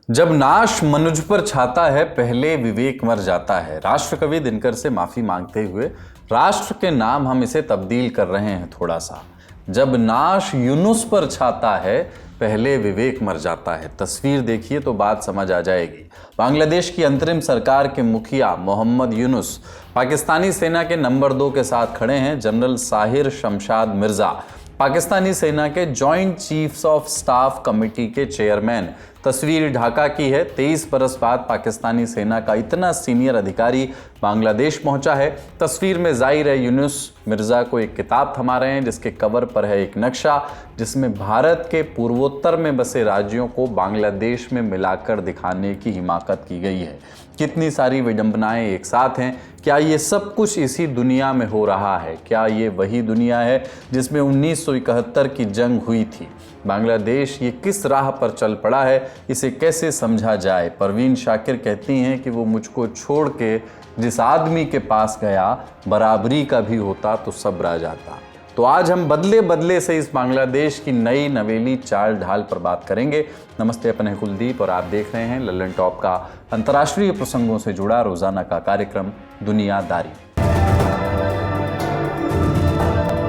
जब नाश मनुज पर छाता है पहले विवेक मर जाता है। राष्ट्र कवि दिनकर से माफी मांगते हुए राष्ट्र के नाम हम इसे तब्दील कर रहे हैं थोड़ा सा। जब नाश यूनुस पर छाता है पहले विवेक मर जाता है। तस्वीर देखिए तो बात समझ आ जाएगी। बांग्लादेश की अंतरिम सरकार के मुखिया मोहम्मद यूनुस पाकिस्तानी सेना के नंबर 2 के साथ खड़े हैं। जनरल साहिर शमशाद मिर्जा पाकिस्तानी सेना के joint chiefs of staff committee के चेयरमैन। तस्वीर ढाका की है। 23 बरस बाद पाकिस्तानी सेना का इतना सीनियर अधिकारी बांग्लादेश पहुंचा है। तस्वीर में जाहिर है यूनुस मिर्जा को एक किताब थमा रहे हैं जिसके कवर पर है एक नक्शा जिसमें भारत के पूर्वोत्तर में बसे राज्यों को बांग्लादेश में मिलाकर दिखाने की हिमाकत की गई है। कितनी सारी विडंबनाएं एक साथ हैं। क्या ये सब कुछ इसी दुनिया में हो रहा है? क्या ये वही दुनिया है जिसमें 1971 की जंग हुई थी? बांग्लादेश ये किस राह पर चल पड़ा है, इसे कैसे समझा जाए? परवीन शाकिर कहती हैं कि वो मुझको छोड़ के जिस आदमी के पास गया बराबरी का भी होता तो सब आ जाता। तो आज हम बदले बदले से इस बांग्लादेश की नई नवेली चाल ढाल पर बात करेंगे। नमस्ते, अपन है कुलदीप और आप देख रहे हैं लल्लन टॉप का अंतर्राष्ट्रीय प्रसंगों से जुड़ा रोजाना का कार्यक्रम दुनियादारी।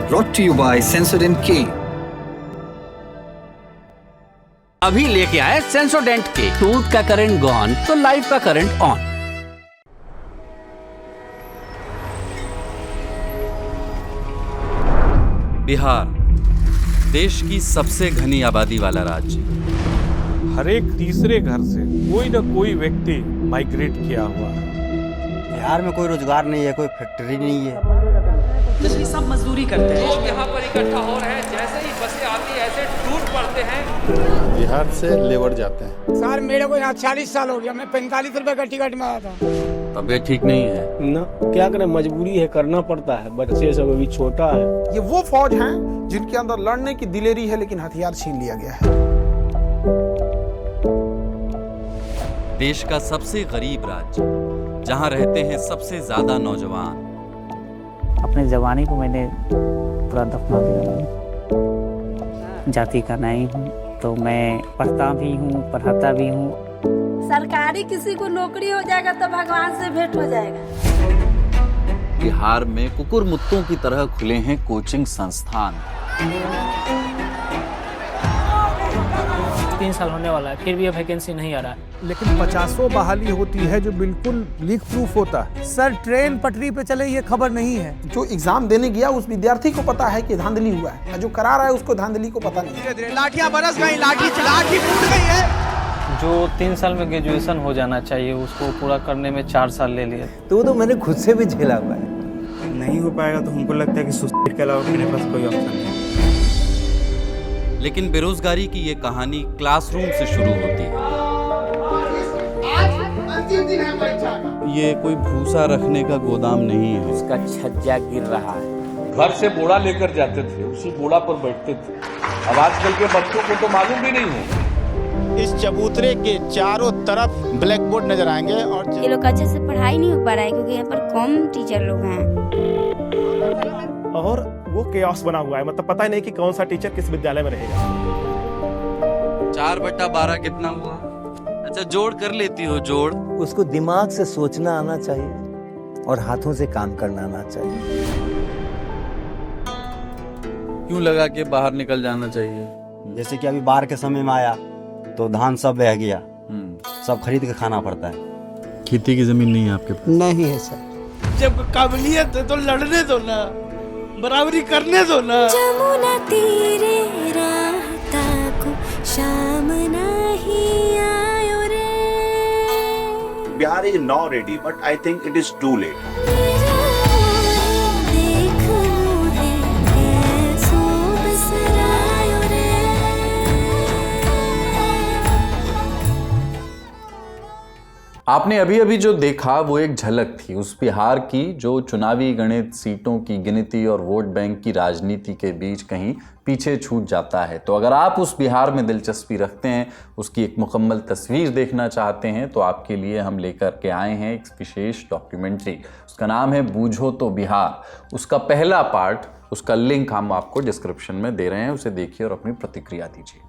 Brought to you by Sensodyne K। अभी लेके आए सेंसोडेंट के। टूथ का करंट गॉन तो लाइफ का करंट ऑन। बिहार देश की सबसे घनी आबादी वाला राज्य। हर एक तीसरे घर से कोई न कोई व्यक्ति माइग्रेट किया हुआ है। बिहार में कोई रोजगार नहीं है, कोई फैक्ट्री नहीं है। जैसे सब मजदूरी करते हैं। लोग यहाँ पर इकट्ठा हो रहे हैं, जैसे ही बसें आती है ऐसे टूट पड़ते हैं। बिहार से लेबर जाते हैं। सर मेरे को यहाँ 40 साल हो गया, मैं 45 रुपए का टिकट में आया था। तबीयत ठीक नहीं है ना, क्या करें, मजबूरी है, करना पड़ता है। बच्चे सब अभी छोटा है। ये वो फौज हैं जिनके अंदर लड़ने की दिलेरी है लेकिन हथियार छीन लिया गया है। देश का सबसे गरीब राज्य, जहां रहते हैं सबसे ज्यादा नौजवान। अपने जवानी को मैंने पूरा दफना दिया। जाति का नहीं हूँ तो मैं पढ़ता भी हूँ, पढ़ाता भी हूँ। सरकारी किसी को नौकरी हो जाएगा तो भगवान से भेंट हो जाएगा। बिहार में कुकुर मुत्तों की तरह खुले हैं कोचिंग संस्थान। 3 साल होने वाला है, फिर भी वैकेंसी नहीं आ रहा है। लेकिन 50 बहाली होती है जो बिल्कुल लीक प्रूफ होता है। सर ट्रेन पटरी पे चले ये खबर नहीं है। जो एग्जाम देने गया उस विद्यार्थी को पता है कि धांधली हुआ है, जो करा रहा है उसको धांधली को पता नहीं। लाठियां बरस गई, लाठी फूट गई है। जो 3 साल में ग्रेजुएशन हो जाना चाहिए उसको पूरा करने में 4 साल ले लिए। तो मैंने खुद से भी झेला हुआ है। नहीं हो पाएगा तो हमको लगता है कि सुसाइड के अलावा मेरे पास कोई ऑप्शन नहीं है। लेकिन बेरोजगारी की ये कहानी क्लासरूम से शुरू होती है। ये कोई भूसा रखने का गोदाम नहीं है। उसका छज्जा गिर रहा है। घर से बोरा लेकर जाते थे, उसी बोरा पर बैठते थे। अब आजकल के बच्चों को तो मालूम भी नहीं है। इस चबूतरे के चारों तरफ ब्लैक बोर्ड नजर आएंगे और ये लोग अच्छे से पढ़ाई नहीं हो पा रहा है क्योंकि यहाँ पर कम टीचर लोग हैं और वो केओस बना हुआ है, मतलब पता ही नहीं कि कौन सा टीचर किस विद्यालय में रहेगा। 4/12 कितना हुआ? अच्छा जोड़ कर लेती हो जोड़। उसको दिमाग से सोचना आना चाहिए और हाथों से काम करना आना चाहिए। क्यों लगा के बाहर निकल जाना चाहिए? जैसे कि अभी बाढ़ के समय में आया तो धान सब बह गया, सब खरीद के खाना पड़ता है। खेती की जमीन नहीं है आपके पास? नहीं है सर। जब काबिलियत है तो लड़ने दो ना, बराबरी करने दो ना। जमुना तीरे रहता को शाम नहीं आयो रे। Bihar is now ready but I think it is too late. आपने अभी अभी जो देखा वो एक झलक थी उस बिहार की जो चुनावी गणित, सीटों की गिनती और वोट बैंक की राजनीति के बीच कहीं पीछे छूट जाता है। तो अगर आप उस बिहार में दिलचस्पी रखते हैं, उसकी एक मुकम्मल तस्वीर देखना चाहते हैं, तो आपके लिए हम लेकर के आए हैं एक विशेष डॉक्यूमेंट्री। उसका नाम है बूझो तो बिहार। उसका पहला पार्ट, उसका लिंक हम आपको डिस्क्रिप्शन में दे रहे हैं, उसे देखिए और अपनी प्रतिक्रिया दीजिए।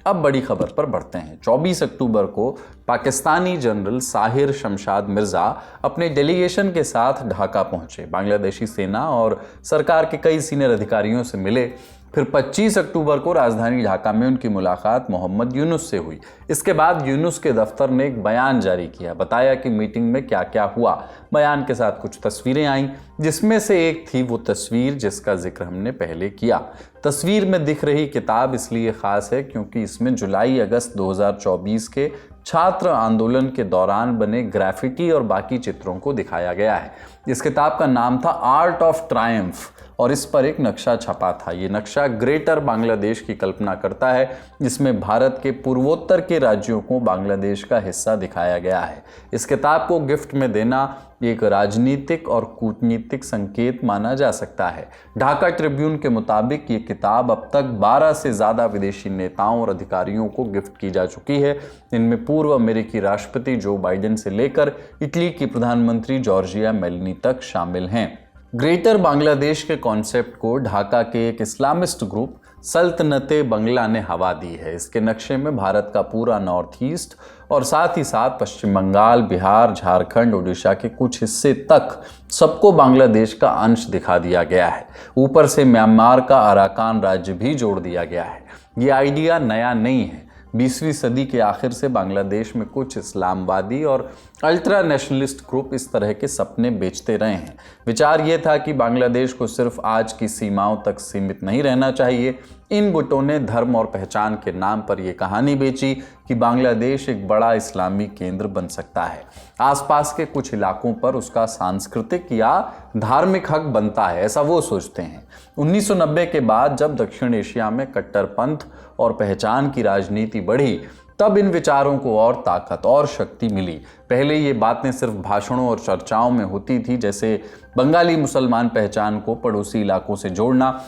अब बड़ी खबर पर बढ़ते हैं। 24 अक्टूबर को पाकिस्तानी जनरल साहिर शमशाद मिर्जा अपने डेलीगेशन के साथ ढाका पहुंचे। बांग्लादेशी सेना और सरकार के कई सीनियर अधिकारियों से मिले। फिर 25 अक्टूबर को राजधानी ढाका में उनकी मुलाकात मोहम्मद यूनुस से हुई। इसके बाद यूनुस के दफ्तर ने एक बयान जारी किया, बताया कि मीटिंग में क्या क्या हुआ। बयान के साथ कुछ तस्वीरें आईं, जिसमें से एक थी वो तस्वीर जिसका जिक्र हमने पहले किया। तस्वीर में दिख रही किताब इसलिए खास है क्योंकि इसमें जुलाई अगस्त 2024 के छात्र आंदोलन के दौरान बने ग्राफिटी और बाकी चित्रों को दिखाया गया है। इस किताब का नाम था आर्ट ऑफ ट्रायम्फ और इस पर एक नक्शा छपा था। ये नक्शा ग्रेटर बांग्लादेश की कल्पना करता है, जिसमें भारत के पूर्वोत्तर के राज्यों को बांग्लादेश का हिस्सा दिखाया गया है। इस किताब को गिफ्ट में देना एक राजनीतिक और कूटनीतिक संकेत माना जा सकता है। ढाका ट्रिब्यून के मुताबिक ये किताब अब तक 12 से ज़्यादा विदेशी नेताओं और अधिकारियों को गिफ्ट की जा चुकी है। इनमें पूर्व अमेरिकी राष्ट्रपति जो बाइडेन से लेकर इटली की प्रधानमंत्री जॉर्जिया मेलोनी तक शामिल हैं। ग्रेटर बांग्लादेश के कॉन्सेप्ट को ढाका के एक इस्लामिस्ट ग्रुप सल्तनते बंगला ने हवा दी है। इसके नक्शे में भारत का पूरा नॉर्थ ईस्ट और साथ ही साथ पश्चिम बंगाल, बिहार, झारखंड, उड़ीसा के कुछ हिस्से तक सबको बांग्लादेश का अंश दिखा दिया गया है। ऊपर से म्यांमार का अराकान राज्य भी जोड़ दिया गया है। ये आइडिया नया नहीं है। 20वीं सदी के आखिर से बांग्लादेश में कुछ इस्लामवादी और अल्ट्रा नेशनलिस्ट ग्रुप इस तरह के सपने बेचते रहे हैं। विचार ये था कि बांग्लादेश को सिर्फ आज की सीमाओं तक सीमित नहीं रहना चाहिए। इन गुटों ने धर्म और पहचान के नाम पर यह कहानी बेची कि बांग्लादेश एक बड़ा इस्लामी केंद्र बन सकता है। आसपास के कुछ इलाकों पर उसका सांस्कृतिक या धार्मिक हक बनता है, ऐसा वो सोचते हैं। 1990 के बाद जब दक्षिण एशिया में कट्टरपंथ और पहचान की राजनीति बढ़ी, तब इन विचारों को और ताकत और शक्ति मिली। पहले ये बातें सिर्फ भाषणों और चर्चाओं में होती थी, जैसे बंगाली मुसलमान पहचान को पड़ोसी इलाकों से जोड़ना,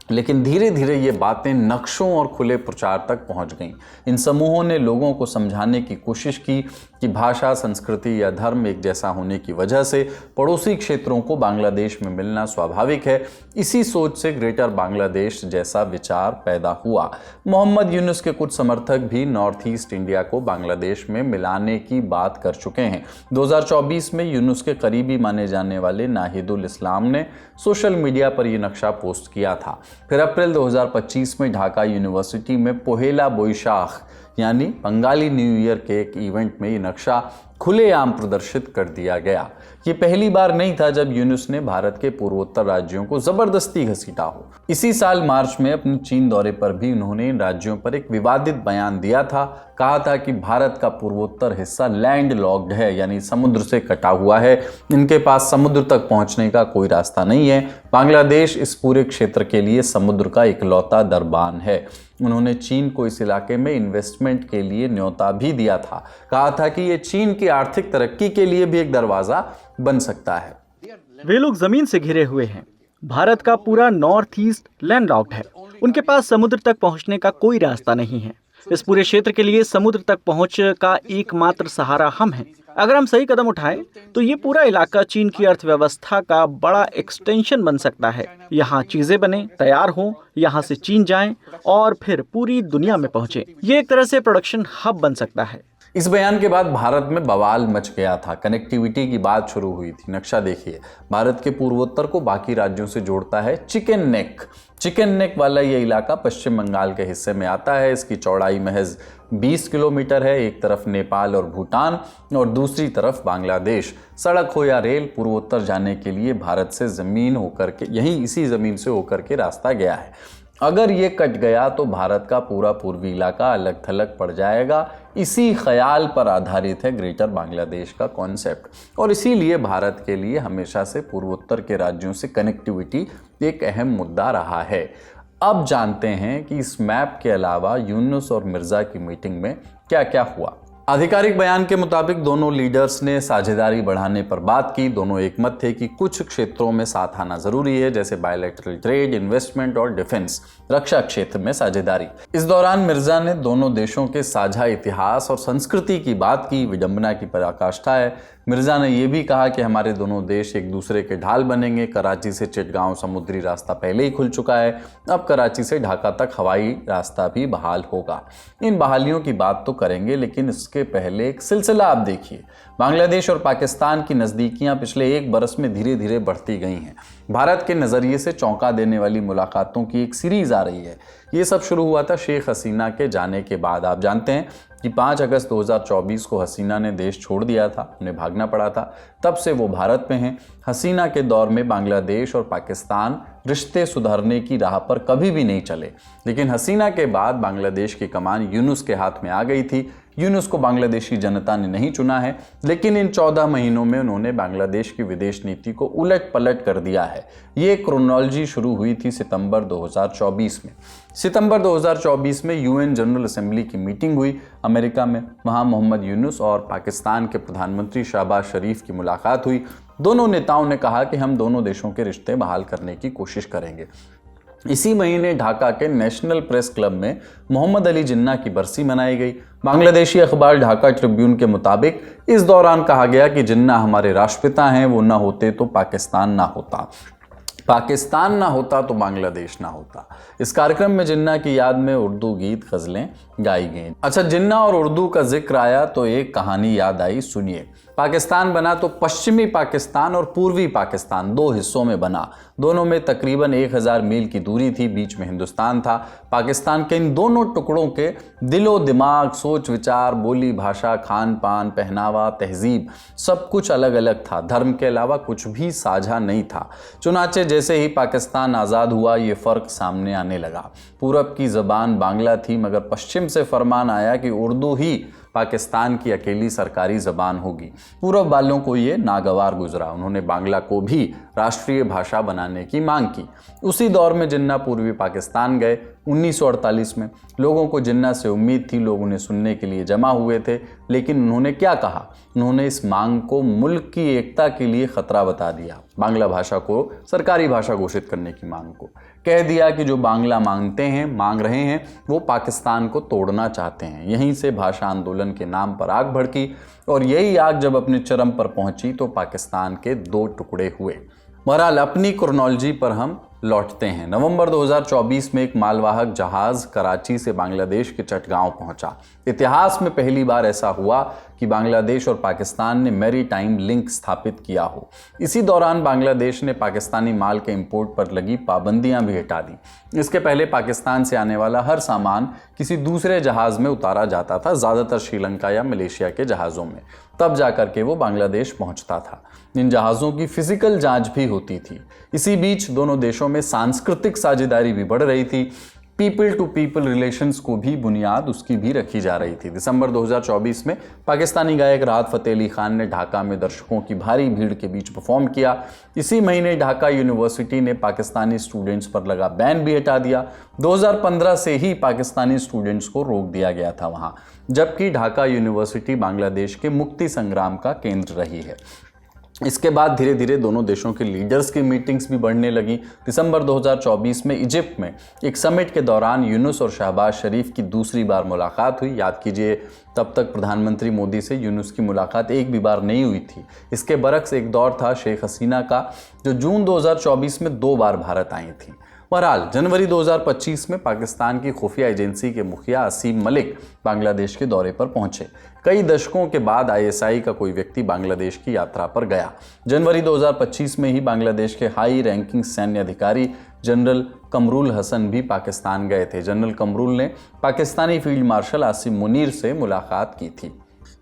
लेकिन धीरे धीरे ये बातें नक्शों और खुले प्रचार तक पहुंच गईं। इन समूहों ने लोगों को समझाने की कोशिश की कि भाषा, संस्कृति या धर्म एक जैसा होने की वजह से पड़ोसी क्षेत्रों को बांग्लादेश में मिलना स्वाभाविक है। इसी सोच से ग्रेटर बांग्लादेश जैसा विचार पैदा हुआ। मोहम्मद यूनुस के कुछ समर्थक भी नॉर्थ ईस्ट इंडिया को बांग्लादेश में मिलाने की बात कर चुके हैं। 2024 में यूनुस के करीबी माने जाने वाले नाहिदुल इस्लाम ने सोशल मीडिया पर यह नक्शा पोस्ट किया था। फिर अप्रैल 2025 में ढाका यूनिवर्सिटी में पोहेला बोईशाख यानी बंगाली न्यू ईयर के एक इवेंट में ये नक्शा खुलेआम प्रदर्शित कर दिया गया। ये पहली बार नहीं था जब यूनुस ने भारत के पूर्वोत्तर राज्यों को जबरदस्ती घसीटा हो। इसी साल मार्च में अपने चीन दौरे पर भी उन्होंने इन राज्यों पर एक विवादित बयान दिया था। कहा था कि भारत का पूर्वोत्तर हिस्सा लैंड लॉक्ड है, यानी समुद्र से कटा हुआ है। इनके पास समुद्र तक पहुंचने का कोई रास्ता नहीं है। बांग्लादेश इस पूरे क्षेत्र के लिए समुद्र का इकलौता दरबान है। उन्होंने चीन को इस इलाके में इन्वेस्टमेंट के लिए न्योता भी दिया था। कहा था कि ये चीन की आर्थिक तरक्की के लिए भी एक दरवाजा बन सकता है। वे लोग जमीन से घिरे हुए हैं। भारत का पूरा नॉर्थ ईस्ट लैंडलॉक्ड है। उनके पास समुद्र तक पहुंचने का कोई रास्ता नहीं है। इस पूरे क्षेत्र के लिए समुद्र तक पहुंच का एकमात्र सहारा हम हैं। अगर हम सही कदम उठाएं तो ये पूरा इलाका चीन की अर्थव्यवस्था का बड़ा एक्सटेंशन बन सकता है। यहाँ चीजें बने, तैयार हों, यहाँ से चीन जाएं और फिर पूरी दुनिया में पहुंचे। ये एक तरह से प्रोडक्शन हब बन सकता है। इस बयान के बाद भारत में बवाल मच गया था। कनेक्टिविटी की बात शुरू हुई थी। नक्शा देखिए, भारत के पूर्वोत्तर को बाकी राज्यों से जोड़ता है चिकन नेक वाला ये इलाका पश्चिम बंगाल के हिस्से में आता है। इसकी चौड़ाई महज 20 किलोमीटर है। एक तरफ नेपाल और भूटान और दूसरी तरफ बांग्लादेश। सड़क हो या रेल, पूर्वोत्तर जाने के लिए भारत से जमीन होकर के, यहीं इसी जमीन से होकर के रास्ता गया है। अगर ये कट गया तो भारत का पूरा पूर्वी इलाका अलग थलग पड़ जाएगा। इसी ख्याल पर आधारित है ग्रेटर बांग्लादेश का कॉन्सेप्ट और इसीलिए भारत के लिए हमेशा से पूर्वोत्तर के राज्यों से कनेक्टिविटी एक अहम मुद्दा रहा है। अब जानते हैं कि इस मैप के अलावा यूनुस और मिर्जा की मीटिंग में क्या क्या हुआ। आधिकारिक बयान के मुताबिक दोनों लीडर्स ने साझेदारी बढ़ाने पर बात की। दोनों एकमत थे कि कुछ क्षेत्रों में साथ आना जरूरी है, जैसे बायलैटरल ट्रेड, इन्वेस्टमेंट और डिफेंस, रक्षा क्षेत्र में साझेदारी। इस दौरान मिर्जा ने दोनों देशों के साझा इतिहास और संस्कृति की बात की। विडंबना की पराकाष्ठा है। मिर्जा ने यह भी कहा कि हमारे दोनों देश एक दूसरे के ढाल बनेंगे। कराची से चिटगांव समुद्री रास्ता पहले ही खुल चुका है, अब कराची से ढाका तक हवाई रास्ता भी बहाल होगा। इन बहालियों की बात तो करेंगे, लेकिन इसके पहले एक सिलसिला आप देखिए। बांग्लादेश और पाकिस्तान की नज़दीकियां पिछले एक बरस में धीरे धीरे बढ़ती गई हैं। भारत के नज़रिए से चौंका देने वाली मुलाकातों की एक सीरीज आ रही है। ये सब शुरू हुआ था शेख हसीना के जाने के बाद। आप जानते हैं कि 5 अगस्त 2024 को हसीना ने देश छोड़ दिया था, उन्हें भागना पड़ा था। तब से वो भारत में हैं। हसीना के दौर में बांग्लादेश और पाकिस्तान रिश्ते सुधारने की राह पर कभी भी नहीं चले, लेकिन हसीना के बाद बांग्लादेश की कमान यूनुस के हाथ में आ गई थी। यूनुस को बांग्लादेशी जनता ने नहीं चुना है, लेकिन इन 14 महीनों में उन्होंने बांग्लादेश की विदेश नीति को उलट पलट कर दिया है। ये क्रोनोलॉजी शुरू हुई थी सितंबर 2024 में। सितंबर 2024 में यूएन जनरल असेंबली की मीटिंग हुई अमेरिका में। वहां मोहम्मद यूनुस और पाकिस्तान के प्रधानमंत्री शहबाज शरीफ की मुलाकात हुई। दोनों नेताओं ने कहा कि हम दोनों देशों के रिश्ते बहाल करने की कोशिश करेंगे। इसी महीने ढाका के नेशनल प्रेस क्लब में मोहम्मद अली जिन्ना की बरसी मनाई गई। बांग्लादेशी अखबार ढाका ट्रिब्यून के मुताबिक इस दौरान कहा गया कि जिन्ना हमारे राष्ट्रपिता हैं, वो ना होते तो पाकिस्तान ना होता, पाकिस्तान ना होता तो बांग्लादेश ना होता। इस कार्यक्रम में जिन्ना की याद में उर्दू गीत गजलें गाई गईं। अच्छा, जिन्ना और उर्दू का जिक्र आया तो एक कहानी याद आई, सुनिए। पाकिस्तान बना तो पश्चिमी पाकिस्तान और पूर्वी पाकिस्तान 2 हिस्सों में बना। दोनों में तकरीबन 1000 मील की दूरी थी, बीच में हिंदुस्तान था। पाकिस्तान के इन दोनों टुकड़ों के दिलो दिमाग, सोच विचार, बोली भाषा, खान पान, पहनावा, तहजीब सब कुछ अलग अलग था। धर्म के अलावा कुछ भी साझा नहीं था। चुनाचे जैसे ही पाकिस्तान आज़ाद हुआ, ये फ़र्क सामने आने लगा। पूरब की ज़बान बांग्ला थी, मगर पश्चिम से फरमान आया कि उर्दू ही पाकिस्तान की अकेली सरकारी ज़बान होगी। पूरब वालों को ये नागवार गुजरा। उन्होंने बांग्ला को भी राष्ट्रीय भाषा बनाने की मांग की। उसी दौर में जिन्ना पूर्वी पाकिस्तान गए 1948 में। लोगों को जिन्ना से उम्मीद थी, लोग उन्हें सुनने के लिए जमा हुए थे, लेकिन उन्होंने क्या कहा? उन्होंने इस मांग को मुल्क की एकता के लिए खतरा बता दिया। बांग्ला भाषा को सरकारी भाषा घोषित करने की मांग को कह दिया कि जो बांग्ला मांग रहे हैं वो पाकिस्तान को तोड़ना चाहते हैं। यहीं से भाषा आंदोलन के नाम पर आग भड़की और यही आग जब अपने चरम पर पहुंची तो पाकिस्तान के 2 टुकड़े हुए। बहरहाल अपनी क्रोनोलॉजी पर हम लौटते हैं। नवंबर 2024 में एक मालवाहक जहाज कराची से बांग्लादेश के चटगांव पहुंचा। इतिहास में पहली बार ऐसा हुआ कि बांग्लादेश और पाकिस्तान ने मैरीटाइम लिंक स्थापित किया हो। इसी दौरान बांग्लादेश ने पाकिस्तानी माल के इंपोर्ट पर लगी पाबंदियां भी हटा दी। इसके पहले पाकिस्तान से आने वाला हर सामान किसी दूसरे जहाज में उतारा जाता था, ज़्यादातर श्रीलंका या मलेशिया के जहाज़ों में, तब जाकर के वो बांग्लादेश पहुंचता था। इन जहाज़ों की फिजिकल जांच भी होती थी। इसी बीच दोनों देशों में सांस्कृतिक साझेदारी भी बढ़ रही थी। पीपल टू पीपल रिलेशंस को भी बुनियाद उसकी भी रखी जा रही थी। दिसंबर 2024 में पाकिस्तानी गायक राहत फ़तेह अली खान ने ढाका में दर्शकों की भारी भीड़ के बीच परफॉर्म किया। इसी महीने ढाका यूनिवर्सिटी ने पाकिस्तानी स्टूडेंट्स पर लगा बैन भी हटा दिया। 2015 से ही पाकिस्तानी स्टूडेंट्स को रोक दिया गया था वहाँ, जबकि ढाका यूनिवर्सिटी बांग्लादेश के मुक्ति संग्राम का केंद्र रही है। इसके बाद धीरे धीरे दोनों देशों के लीडर्स की मीटिंग्स भी बढ़ने लगी। दिसंबर 2024 में इजिप्ट में एक समिट के दौरान यूनुस और शहबाज शरीफ की दूसरी बार मुलाकात हुई। याद कीजिए, तब तक प्रधानमंत्री मोदी से यूनुस की मुलाकात एक भी बार नहीं हुई थी। इसके बरक्स एक दौर था शेख हसीना का, जो जून 2024 में 2 बार भारत आई थी। बहरहाल जनवरी 2025 में पाकिस्तान की खुफिया एजेंसी के मुखिया असीम मलिक बांग्लादेश के दौरे पर पहुंचे। कई दशकों के बाद आईएसआई का कोई व्यक्ति बांग्लादेश की यात्रा पर गया। जनवरी 2025 में ही बांग्लादेश के हाई रैंकिंग सैन्य अधिकारी जनरल कमरुल हसन भी पाकिस्तान गए थे। जनरल कमरुल ने पाकिस्तानी फील्ड मार्शल आसिम मुनीर से मुलाकात की थी।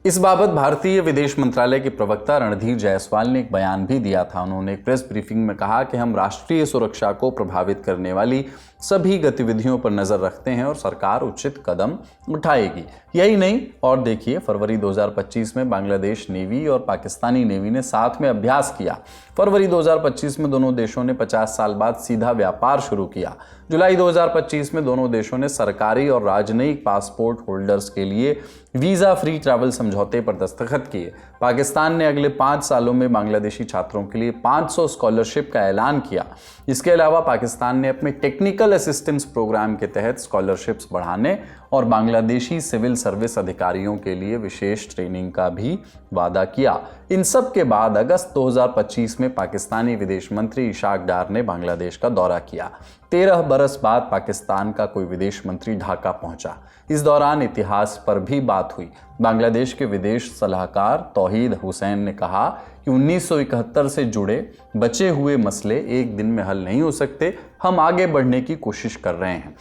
इस बाबत भारतीय विदेश मंत्रालय के प्रवक्ता रणधीर जायसवाल ने एक बयान भी दिया था। उन्होंने एक प्रेस ब्रीफिंग में कहा कि हम राष्ट्रीय सुरक्षा को प्रभावित करने वाली सभी गतिविधियों पर नजर रखते हैं और सरकार उचित कदम उठाएगी। यही नहीं, और देखिए, फरवरी 2025 में बांग्लादेश नेवी और पाकिस्तानी नेवी ने साथ में अभ्यास किया। फरवरी 2025 में दोनों देशों ने 50 साल बाद सीधा व्यापार शुरू किया। जुलाई 2025 में दोनों देशों ने सरकारी और राजनयिक पासपोर्ट होल्डर्स के लिए वीजा फ्री ट्रैवल समझौते पर दस्तखत किए। पाकिस्तान ने अगले 5 सालों में बांग्लादेशी छात्रों के लिए 500 स्कॉलरशिप का ऐलान किया। इसके अलावा पाकिस्तान ने अपने टेक्निकल असिस्टेंस प्रोग्राम के तहत स्कॉलरशिप्स बढ़ाने और बांग्लादेशी सिविल सर्विस अधिकारियों के लिए विशेष ट्रेनिंग का भी वादा किया। इन सब के बाद अगस्त 2025 में पाकिस्तानी विदेश मंत्री इशाक डार ने बांग्लादेश का दौरा किया। 13 बरस बाद पाकिस्तान का कोई विदेश मंत्री ढाका पहुंचा। इस दौरान इतिहास पर भी बात हुई। बांग्लादेश के विदेश सलाहकार तौहीद हुसैन ने कहा कि 1971 से जुड़े बचे हुए मसले एक दिन में हल नहीं हो सकते, हम आगे बढ़ने की कोशिश कर रहे हैं।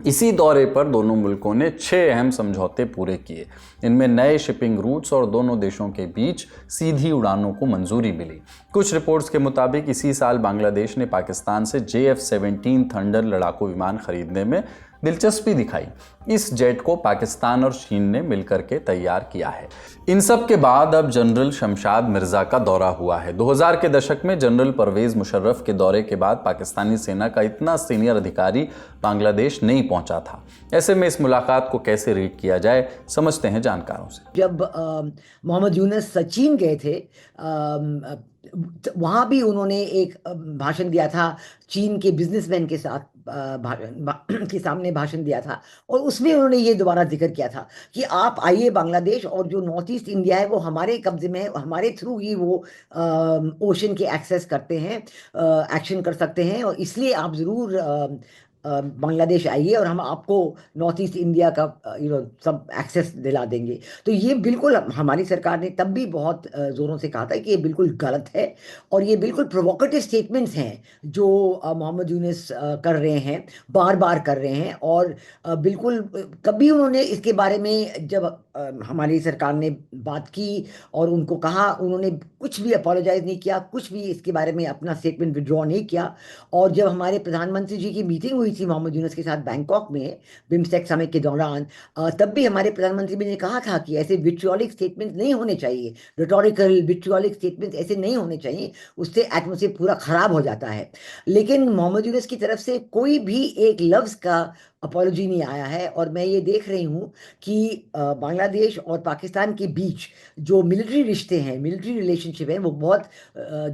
इसी दौरे पर दोनों मुल्कों ने 6 अहम समझौते पूरे किए। इनमें नए शिपिंग रूट्स और दोनों देशों के बीच सीधी उड़ानों को मंजूरी मिली। कुछ रिपोर्ट्स के मुताबिक इसी साल बांग्लादेश ने पाकिस्तान से JF-17 थंडर लड़ाकू विमान खरीदने में दिलचस्पी दिखाई। इस जेट को पाकिस्तान और चीन ने मिलकर के तैयार किया है। इन सब के बाद अब जनरल शमशाद मिर्जा का दौरा हुआ है। 2000 के दशक में जनरल परवेज मुशर्रफ के दौरे के बाद पाकिस्तानी सेना का इतना सीनियर अधिकारी बांग्लादेश नहीं पहुंचा था। ऐसे में इस मुलाकात को कैसे रीड किया जाए, समझते हैं जानकारों से। जब मोहम्मद यूनुस चीन गए थे, वहाँ भी उन्होंने एक भाषण दिया था, चीन के बिजनेसमैन के साथ के सामने भाषण दिया था, और उसमें उन्होंने ये दोबारा जिक्र किया था कि आप आइए बांग्लादेश, और जो नॉर्थ ईस्ट इंडिया है वो हमारे कब्जे में है, हमारे थ्रू ही वो ओशन के एक्सेस करते हैं, एक्शन कर सकते हैं, और इसलिए आप ज़रूर बांग्लादेश आइए और हम आपको नॉर्थ ईस्ट इंडिया का सब एक्सेस दिला देंगे। तो ये बिल्कुल हमारी सरकार ने तब भी बहुत ज़ोरों से कहा था कि ये बिल्कुल गलत है, और ये बिल्कुल प्रोवोकेटिव स्टेटमेंट्स हैं जो मोहम्मद यूनुस कर रहे हैं, बार बार कर रहे हैं। और बिल्कुल कभी उन्होंने इसके बारे में, जब हमारी सरकार ने बात की और उनको कहा, उन्होंने कुछ भी अपोलोजाइज नहीं किया, कुछ भी इसके बारे में अपना स्टेटमेंट विड्रॉ नहीं किया। और जब हमारे प्रधानमंत्री जी की मीटिंग हुई थी मोहम्मद यूनुस के साथ बैंकॉक में बिम्स्टेक समिट के दौरान, तब भी हमारे प्रधानमंत्री जी ने कहा था कि ऐसे विट्रियोलिक स्टेटमेंट नहीं होने चाहिए, रिटोरिकल विट्रियोलिक स्टेटमेंट ऐसे नहीं होने चाहिए, उससे एटमॉस्फेयर पूरा खराब हो जाता है। लेकिन मोहम्मद यूनुस की तरफ से कोई भी एक लफ्ज़ का अपॉलॉजी नहीं आया है। और मैं ये देख रही हूँ कि बांग्लादेश और पाकिस्तान के बीच जो मिलिट्री रिश्ते हैं, मिलिट्री रिलेशनशिप है, वो बहुत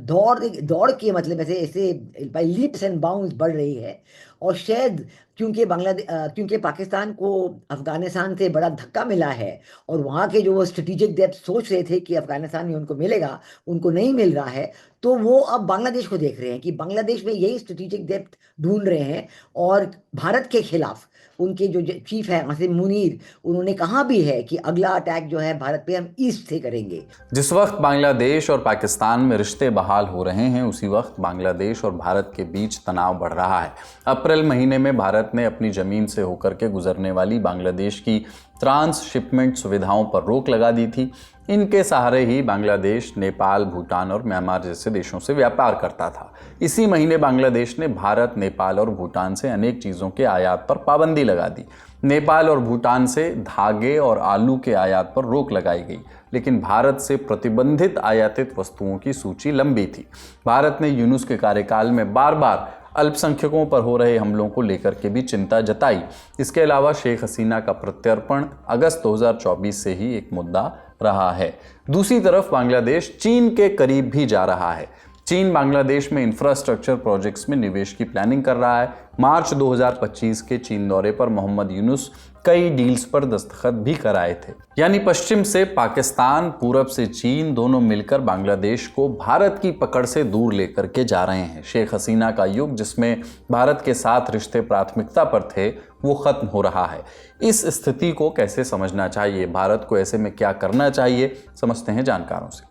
दौड़ के मतलब ऐसे बाय लीप्स एंड बाउंड्स बढ़ रही है। और शायद क्योंकि पाकिस्तान को अफगानिस्तान से बड़ा धक्का मिला है, और वहाँ के जो वो स्ट्रेटेजिक डेप्थ सोच रहे थे कि अफगानिस्तान में उनको मिलेगा, उनको नहीं मिल रहा है, तो वो अब बांग्लादेश को देख रहे हैं कि बांग्लादेश में यही स्ट्रेटेजिक डेप्थ ढूंढ रहे हैं। और भारत के खिलाफ उनके जो चीफ है आसिम मुनीर, उन्होंने कहा भी है कि अगला अटैक जो है भारत पे हम ईस्ट से करेंगे। जिस वक्त बांग्लादेश और पाकिस्तान में रिश्ते बहाल हो रहे हैं, उसी वक्त बांग्लादेश और भारत के बीच तनाव बढ़ रहा है। अप्रैल महीने में भारत ने अपनी जमीन से होकर के गुजरने वाली बांग्लादेश की ट्रांसशिपमेंट सुविधाओं पर रोक लगा दी थी। इनके सहारे ही बांग्लादेश नेपाल, भूटान और म्यांमार जैसे देशों से व्यापार करता था। इसी महीने बांग्लादेश ने भारत, नेपाल और भूटान से अनेक चीज़ों के आयात पर पाबंदी लगा दी। नेपाल और भूटान से धागे और आलू के आयात पर रोक लगाई गई, लेकिन भारत से प्रतिबंधित आयातित वस्तुओं की सूची लंबी थी। भारत ने यूनुस के कार्यकाल में बार बार अल्पसंख्यकों पर हो रहे हमलों को लेकर के भी चिंता जताई। इसके अलावा शेख हसीना का प्रत्यर्पण अगस्त 2024 से ही एक मुद्दा रहा है। दूसरी तरफ बांग्लादेश चीन के करीब भी जा रहा है। चीन बांग्लादेश में इंफ्रास्ट्रक्चर प्रोजेक्ट्स में निवेश की प्लानिंग कर रहा है। मार्च 2025 के चीन दौरे पर मोहम्मद यूनुस कई डील्स पर दस्तखत भी कराए थे। यानी पश्चिम से पाकिस्तान, पूरब से चीन, दोनों मिलकर बांग्लादेश को भारत की पकड़ से दूर लेकर के जा रहे हैं। शेख हसीना का युग, जिसमें भारत के साथ रिश्ते प्राथमिकता पर थे, वो खत्म हो रहा है। इस स्थिति को कैसे समझना चाहिए, भारत को ऐसे में क्या करना चाहिए, समझते हैं जानकारों से।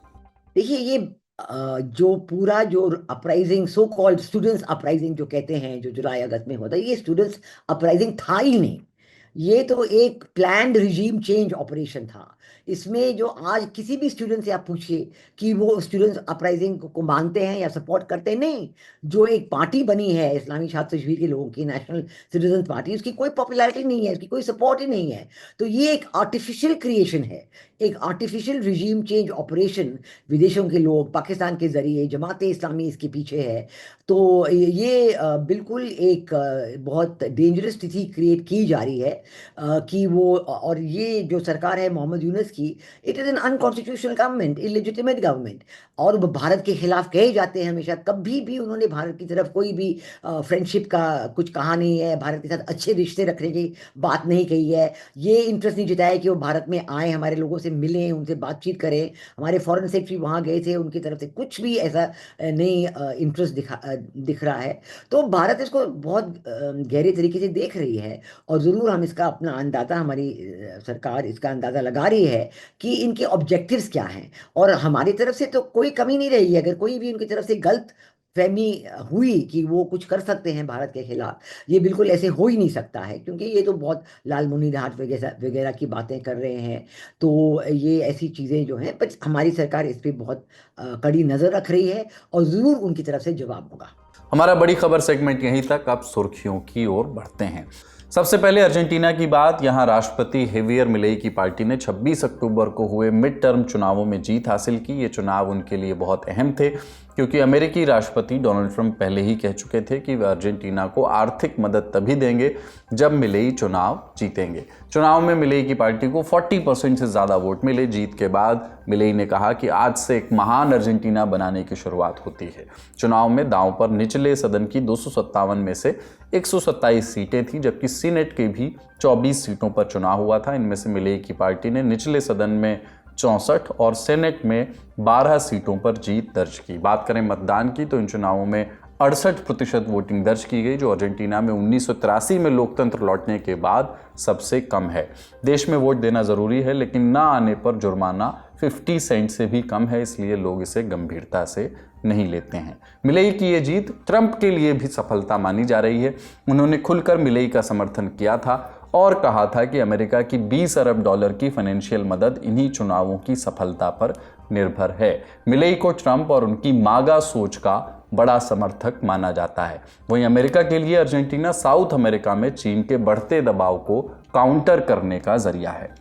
देखिए, ये जो पूरा जो uprising, so called students uprising जो कहते हैं, जो जुलाई अगस्त में होता है, ये स्टूडेंट्स अपराइजिंग था ही नहीं। ये तो एक प्लान्ड रिजीम चेंज ऑपरेशन था। इसमें जो आज किसी भी स्टूडेंट से आप पूछिए कि वो स्टूडेंट्स अपराइजिंग को मानते हैं या सपोर्ट करते हैं, नहीं। जो एक पार्टी बनी है इस्लामी छात्र शिविर के लोगों की, नेशनल सिटीजन पार्टी, उसकी कोई पॉपुलैरिटी नहीं है, उसकी कोई सपोर्ट ही नहीं है। तो ये एक आर्टिफिशियल क्रिएशन है, एक आर्टिफिशियल रिजीम चेंज ऑपरेशन। विदेशों के लोग, पाकिस्तान के जरिए, जमाते इस्लामी इसके पीछे है। तो ये बिल्कुल एक बहुत डेंजरस स्थिति क्रिएट की जा रही है कि वो, और ये जो सरकार है मोहम्मद यूनुस की, it is an unconstitutional government, illegitimate government. और वो भारत के खिलाफ कहे जाते हैं हमेशा। कभी भी उन्होंने भारत की तरफ कोई भी फ्रेंडशिप का कुछ कहा नहीं है, भारत के साथ अच्छे रिश्ते रखने की बात नहीं कही है। ये इंटरेस्ट नहीं जताया कि वो भारत में आए, हमारे लोगों से मिलें, उनसे बातचीत करें। हमारे फॉरेन सेक्रेटरी वहाँ गए थे, उनकी तरफ से कुछ भी ऐसा नहीं इंटरेस्ट दिख रहा है। तो भारत इसको बहुत गहरे तरीके से देख रही है, और ज़रूर हम इसका अपना अंदाज़ा, हमारी सरकार इसका अंदाज़ा लगा रही है कि इनके ऑब्जेक्टिव्स क्या हैं। और हमारी तरफ से तो कोई कमी नहीं रही है। अगर कोई भी उनकी तरफ से गलत फहमी हुई कि वो कुछ कर सकते हैं भारत के खिलाफ, ये बिल्कुल ऐसे हो ही नहीं सकता है, क्योंकि ये तो बहुत लालमुनी घाट वगैरह की बातें कर रहे हैं। तो ये ऐसी चीज़ें जो हैं, पर हमारी सरकार इस पर बहुत कड़ी नज़र रख रही है, और ज़रूर उनकी तरफ से जवाब होगा। हमारा बड़ी खबर सेगमेंट यहीं तक, अब सुर्खियों की ओर बढ़ते हैं। सबसे पहले अर्जेंटीना की बात। यहां राष्ट्रपति हेवियर मिलेई की पार्टी ने 26 अक्टूबर को हुए मिड टर्म चुनावों में जीत हासिल की। ये चुनाव उनके लिए बहुत अहम थे, क्योंकि अमेरिकी राष्ट्रपति डोनाल्ड ट्रंप पहले ही कह चुके थे कि वे अर्जेंटीना को आर्थिक मदद तभी देंगे जब मिलेई चुनाव जीतेंगे। चुनाव में मिलेई की पार्टी को 40% से ज़्यादा वोट मिले। जीत के बाद मिलेई ने कहा कि आज से एक महान अर्जेंटीना बनाने की शुरुआत होती है। चुनाव में दांव पर निचले सदन की 257 में से 127 सीटें थीं, जबकि सीनेट के भी 24 सीटों पर चुनाव हुआ था। इनमें से मिलेई की पार्टी ने निचले सदन में 64 और सेनेट में 12 सीटों पर जीत दर्ज की। बात करें मतदान की, तो इन चुनावों में 68% वोटिंग दर्ज की गई, जो अर्जेंटीना में 1983 में लोकतंत्र लौटने के बाद सबसे कम है। देश में वोट देना ज़रूरी है, लेकिन ना आने पर जुर्माना 50 सेंट से भी कम है, इसलिए लोग इसे गंभीरता से नहीं लेते हैं। मिलेई की ये जीत ट्रंप के लिए भी सफलता मानी जा रही है। उन्होंने खुलकर मिलेई का समर्थन किया था और कहा था कि अमेरिका की 20 अरब डॉलर की फाइनेंशियल मदद इन्हीं चुनावों की सफलता पर निर्भर है। मिलेई को ट्रंप और उनकी मागा सोच का बड़ा समर्थक माना जाता है। वहीं अमेरिका के लिए अर्जेंटीना साउथ अमेरिका में चीन के बढ़ते दबाव को काउंटर करने का जरिया है।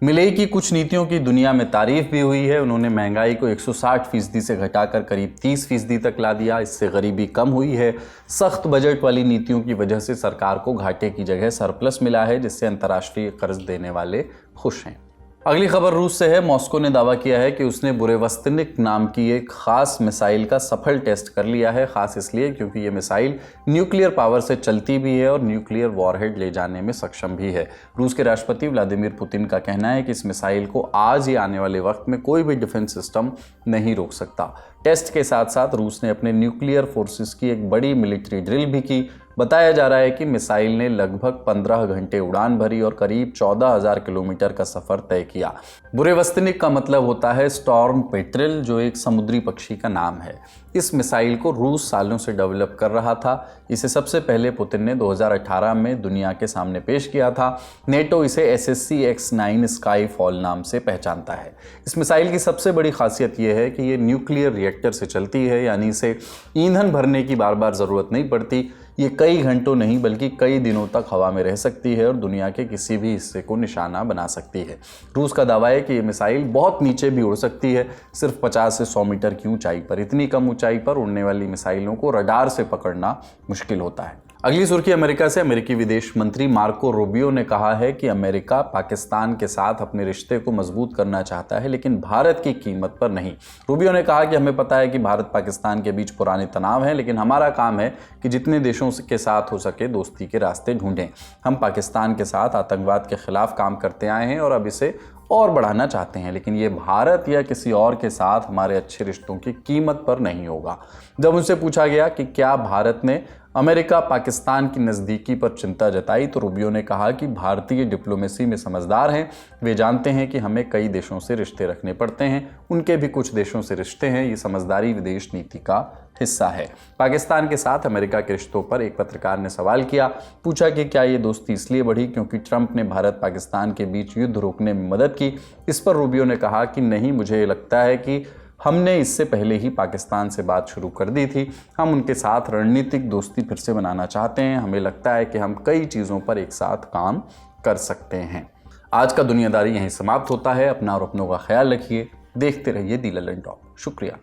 मिलेई की कुछ नीतियों की दुनिया में तारीफ भी हुई है। उन्होंने महंगाई को 160% से घटाकर करीब 30% तक ला दिया। इससे गरीबी कम हुई है। सख्त बजट वाली नीतियों की वजह से सरकार को घाटे की जगह सरप्लस मिला है, जिससे अंतर्राष्ट्रीय कर्ज देने वाले खुश हैं। अगली खबर रूस से है। मॉस्को ने दावा किया है कि उसने बुरेवस्तिनिक नाम की एक खास मिसाइल का सफल टेस्ट कर लिया है। खास इसलिए क्योंकि ये मिसाइल न्यूक्लियर पावर से चलती भी है और न्यूक्लियर वॉरहेड ले जाने में सक्षम भी है। रूस के राष्ट्रपति व्लादिमीर पुतिन का कहना है कि इस मिसाइल को आज या आने वाले वक्त में कोई भी डिफेंस सिस्टम नहीं रोक सकता। टेस्ट के साथ साथ रूस ने अपने न्यूक्लियर फोर्सेस की एक बड़ी मिलिट्री ड्रिल भी की। बताया जा रहा है कि मिसाइल ने लगभग 15 घंटे उड़ान भरी और करीब 14,000 किलोमीटर का सफर तय किया। बुरेवस्तिनिक का मतलब होता है स्टॉर्म पेट्रिल, जो एक समुद्री पक्षी का नाम है। इस मिसाइल को रूस सालों से डेवलप कर रहा था। इसे सबसे पहले पुतिन ने 2018 में दुनिया के सामने पेश किया था। नेटो इसे SSC-X9 स्काईफॉल नाम से पहचानता है। इस मिसाइल की सबसे बड़ी खासियत यह है कि ये न्यूक्लियर रिएक्टर से चलती है, यानी इसे ईंधन भरने की बार बार ज़रूरत नहीं पड़ती। ये कई घंटों नहीं बल्कि कई दिनों तक हवा में रह सकती है और दुनिया के किसी भी हिस्से को निशाना बना सकती है। रूस का दावा है कि ये मिसाइल बहुत नीचे भी उड़ सकती है, सिर्फ 50 से 100 मीटर की ऊंचाई पर। इतनी कम ऊंचाई पर उड़ने वाली मिसाइलों को रडार से पकड़ना मुश्किल होता है। अगली सुर्खी अमेरिका से। अमेरिकी विदेश मंत्री मार्को रूबियो ने कहा है कि अमेरिका पाकिस्तान के साथ अपने रिश्ते को मजबूत करना चाहता है, लेकिन भारत की कीमत पर नहीं। रूबियो ने कहा कि हमें पता है कि भारत पाकिस्तान के बीच पुराने तनाव हैं, लेकिन हमारा काम है कि जितने देशों के साथ हो सके दोस्ती के रास्ते ढूंढें। हम पाकिस्तान के साथ आतंकवाद के खिलाफ काम करते आए हैं और अब इसे और बढ़ाना चाहते हैं, लेकिन ये भारत या किसी और के साथ हमारे अच्छे रिश्तों की कीमत पर नहीं होगा। जब उनसे पूछा गया कि क्या भारत ने अमेरिका पाकिस्तान की नज़दीकी पर चिंता जताई तो रूबियो ने कहा कि भारतीय डिप्लोमेसी में समझदार हैं, वे जानते हैं कि हमें कई देशों से रिश्ते रखने पड़ते हैं, उनके भी कुछ देशों से रिश्ते हैं, ये समझदारी विदेश नीति का हिस्सा है। पाकिस्तान के साथ अमेरिका के रिश्तों पर एक पत्रकार ने सवाल किया, पूछा कि क्या ये दोस्ती इसलिए बढ़ी क्योंकि ट्रंप ने भारत पाकिस्तान के बीच युद्ध रोकने में मदद की। इस पर रूबियो ने कहा कि नहीं, मुझे लगता है कि हमने इससे पहले ही पाकिस्तान से बात शुरू कर दी थी, हम उनके साथ रणनीतिक दोस्ती फिर से बनाना चाहते हैं, हमें लगता है कि हम कई चीज़ों पर एक साथ काम कर सकते हैं। आज का दुनियादारी यहीं समाप्त होता है। अपना और अपनों का ख्याल रखिए, देखते रहिए दी ललन टॉक। शुक्रिया।